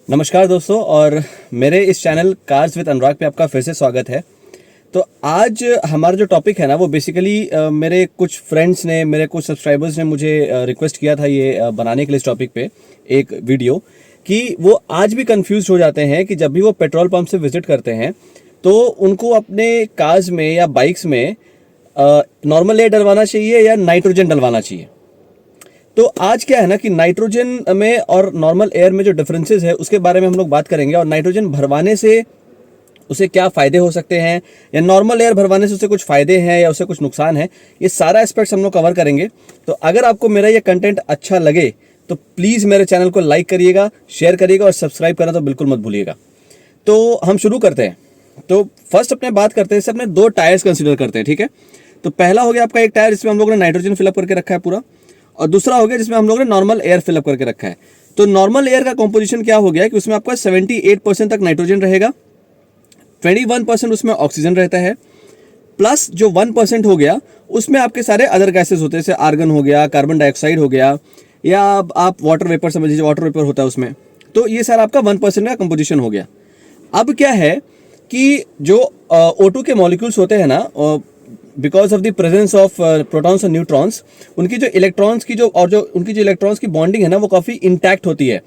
नमस्कार दोस्तों, और मेरे इस चैनल कार्स विद अनुराग पे आपका फिर से स्वागत है। तो आज हमारा जो टॉपिक है ना, वो बेसिकली मेरे कुछ फ्रेंड्स ने, मेरे कुछ सब्सक्राइबर्स ने मुझे रिक्वेस्ट किया था ये बनाने के लिए इस टॉपिक पे एक वीडियो, कि वो आज भी कंफ्यूज हो जाते हैं कि जब भी वो पेट्रोल पंप से विजिट करते हैं तो उनको अपने कार्स में या बाइक्स में नॉर्मल एयर डलवाना चाहिए या नाइट्रोजन डलवाना चाहिए। तो आज क्या है ना कि नाइट्रोजन में और नॉर्मल एयर में जो डिफरेंसेस है उसके बारे में हम लोग बात करेंगे, और नाइट्रोजन भरवाने से उसे क्या फ़ायदे हो सकते हैं या नॉर्मल एयर भरवाने से उसे कुछ फ़ायदे हैं या उसे कुछ नुकसान है, ये सारा एस्पेक्ट्स हम लोग कवर करेंगे। तो अगर आपको मेरा ये कंटेंट अच्छा लगे तो प्लीज़ मेरे चैनल को लाइक करिएगा, शेयर करिएगा और सब्सक्राइब करना तो बिल्कुल मत भूलिएगा। तो हम शुरू करते हैं। तो फर्स्ट अपने बात करते हैं, अपने दो टायर्स कंसिडर करते हैं, ठीक है। तो पहला हो गया आपका एक टायर जिसमें हम लोगों ने नाइट्रोजन फिलअप करके रखा है पूरा, और दूसरा हो गया जिसमें हम लोगों ने नॉर्मल एयर फिलअप करके रखा है। तो नॉर्मल एयर का कॉम्पोजिशन क्या हो गया कि उसमें आपका 78% तक नाइट्रोजन रहेगा, 21% उसमें ऑक्सीजन रहता है, प्लस जो 1% हो गया उसमें आपके सारे अदर गैसेस होते हैं, जैसे आर्गन हो गया, कार्बन डाइऑक्साइड हो गया, या आप वाटर वेपर समझ लीजिए, वाटर वेपर होता है उसमें। तो ये सारा आपका 1% का कंपोजिशन हो गया। अब क्या है कि जो O2 के मॉलिक्यूल्स होते हैं ना, because of the presence of protons और न्यूट्रॉन्स, उनकी जो इलेक्ट्रॉन्स की जो और जो उनकी जो इलेक्ट्रॉन्स की बॉन्डिंग है ना, वो काफ़ी इंटैक्ट होती है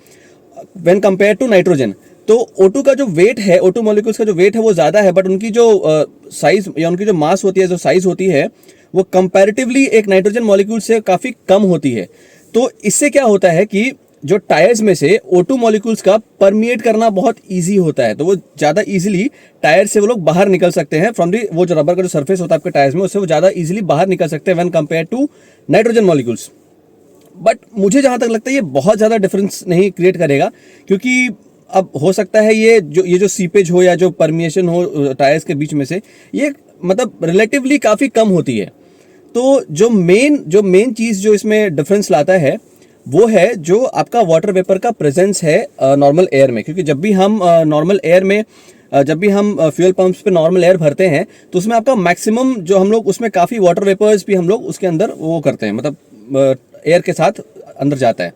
व्हेन कंपेयर टू नाइट्रोजन। तो O2 का जो वेट है, O2 मॉलिक्यूल्स का जो वेट है वो ज़्यादा है, बट उनकी जो साइज या उनकी जो मास होती है, जो साइज होती है, वो कंपैरेटिवली एक नाइट्रोजन मॉलिक्यूल से काफ़ी कम होती है। तो इससे क्या होता है कि जो टायर्स में से O2 मॉलिक्यूल्स का परमिएट करना बहुत इजी होता है, तो वो ज़्यादा इजीली टायर से वो लोग बाहर निकल सकते हैं फ्रॉम दी, वो जो रबर का जो सरफेस होता है आपके टायर्स में, उससे वो ज़्यादा इजीली बाहर निकल सकते हैं when compare to nitrogen molecules. But मुझे जहाँ तक लगता है ये बहुत ज़्यादा डिफरेंस नहीं क्रिएट करेगा, क्योंकि अब हो सकता है ये जो सीपेज हो या जो परमिएशन हो टायर्स के बीच में से, ये मतलब रिलेटिवली काफ़ी कम होती है। तो जो मेन चीज़ जो इसमें डिफरेंस लाता है वो है जो आपका वाटर वेपर का प्रेजेंस है नॉर्मल एयर में। क्योंकि जब भी हम नॉर्मल एयर में जब भी हम फ्यूल पंप्स पे नॉर्मल एयर भरते हैं तो उसमें आपका मैक्सिमम जो हम लोग उसमें काफ़ी वाटर वेपर्स भी हम लोग उसके अंदर वो करते हैं, मतलब एयर के साथ अंदर जाता है।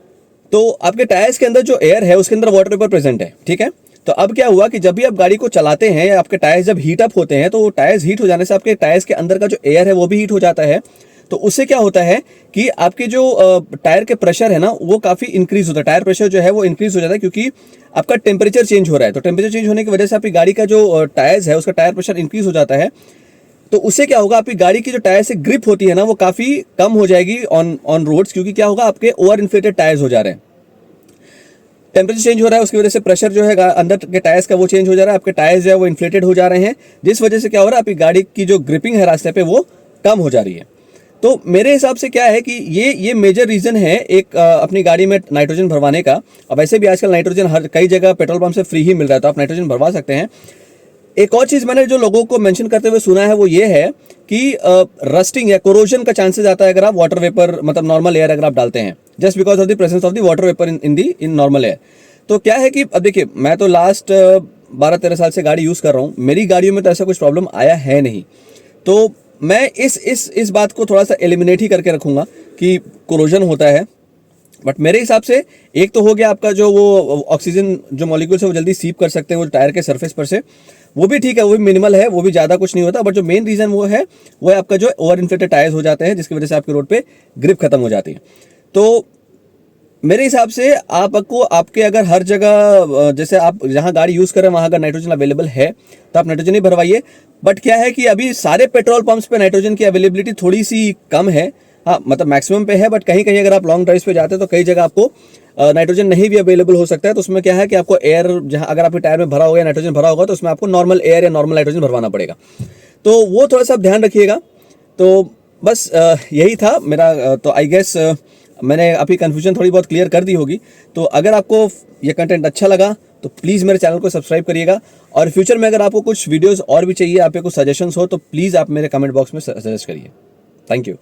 तो आपके टायर्स के अंदर जो एयर है उसके अंदर वाटर वेपर प्रेजेंट है, ठीक है। तो अब क्या हुआ कि जब भी आप गाड़ी को चलाते हैं या आपके टायर्स जब हीट अप होते हैं, तो टायर्स हीट हो जाने से आपके टायर्स के अंदर का जो एयर है वो भी हीट हो जाता है। तो उससे क्या होता है कि आपके जो टायर के प्रेशर है ना, वो काफ़ी इंक्रीज होता है, टायर प्रेशर जो है वो इंक्रीज हो जाता है, क्योंकि आपका टेम्परेचर चेंज हो रहा है। तो टेम्परेचर चेंज होने की वजह से आपकी गाड़ी का जो टायर्स है उसका टायर प्रेशर इंक्रीज हो जाता है। तो उससे क्या होगा, आपकी गाड़ी की जो टायर से ग्रिप होती है ना, वो काफ़ी कम हो जाएगी ऑन रोड्स, क्योंकि क्या होगा, आपके ओवर इन्फ्लेटेड टायर्स हो जा रहे हैं। टेम्परेचर चेंज हो रहा है, उसकी वजह से प्रेशर जो है अंदर के टायर्स का वो चेंज हो जा रहा है, आपके टायर्स जो है वो इन्फ्लेटेड हो जा रहे हैं, जिस वजह से क्या हो रहा है, आपकी गाड़ी की जो ग्रिपिंग है रास्ते पे वो कम हो जा रही है। तो मेरे हिसाब से क्या है कि ये मेजर रीज़न है एक अपनी गाड़ी में नाइट्रोजन भरवाने का। अब वैसे भी आजकल नाइट्रोजन हर कई जगह पेट्रोल पंप से फ्री ही मिल रहा है, तो आप नाइट्रोजन भरवा सकते हैं। एक और चीज़ मैंने जो लोगों को मेंशन करते हुए सुना है वो ये है कि रस्टिंग या कोरोजन का चांसेस आता है अगर आप वाटर वेपर, मतलब नॉर्मल एयर अगर आप डालते हैं, just because of the presence of the water vapour in normal air. तो क्या है कि अब देखिए, मैं तो लास्ट 12-13 साल से गाड़ी यूज़ कर रहा हूँ, मेरी गाड़ियों में तो ऐसा कुछ प्रॉब्लम आया है नहीं। तो मैं इस बात को थोड़ा सा एलिमिनेट ही करके रखूँगा कि कोरोजन होता है। बट मेरे हिसाब से एक तो हो गया आपका जो वो ऑक्सीजन जो मॉलिक्यूल्स है वो जल्दी सीप कर सकते हैं वो टायर के सरफेस पर से, वो भी ठीक है, वो भी मिनिमल है, वो भी ज़्यादा कुछ नहीं होता। बट जो मेन रीज़न वो है आपका जो ओवर इन्फ्लेटेड टायर्स हो जाते हैं, जिसकी वजह से आपके रोड पे ग्रिप खत्म हो जाती है। तो मेरे हिसाब से आपको आपके अगर हर जगह जैसे आप जहाँ गाड़ी यूज़ कर रहे हैं वहाँ अगर नाइट्रोजन अवेलेबल है तो आप नाइट्रोजन ही भरवाइए। बट क्या है कि अभी सारे पेट्रोल पंप्स पे नाइट्रोजन की अवेलेबिलिटी थोड़ी सी कम है, हाँ मतलब मैक्सिमम पे है, बट कहीं कहीं अगर आप लॉन्ग ड्राइव पे जाते हैं तो कई जगह आपको नाइट्रोजन नहीं भी अवेलेबल हो सकता है। तो उसमें क्या है कि आपको एयर, जहाँ अगर आपके टायर में भरा होगा, नाइट्रोजन भरा होगा, तो उसमें आपको नॉर्मल एयर या नॉर्मल नाइट्रोजन भरवाना पड़ेगा। तो वो थोड़ा सा ध्यान रखिएगा। तो बस यही था मेरा। तो आई गेस मैंने अभी कन्फ्यूजन थोड़ी बहुत क्लियर कर दी होगी। तो अगर आपको ये कंटेंट अच्छा लगा तो प्लीज़ मेरे चैनल को सब्सक्राइब करिएगा, और फ्यूचर में अगर आपको कुछ वीडियोस और भी चाहिए, आप पे कुछ सजेशंस हो, तो प्लीज़ आप मेरे कमेंट बॉक्स में सजेस्ट करिए। Thank you.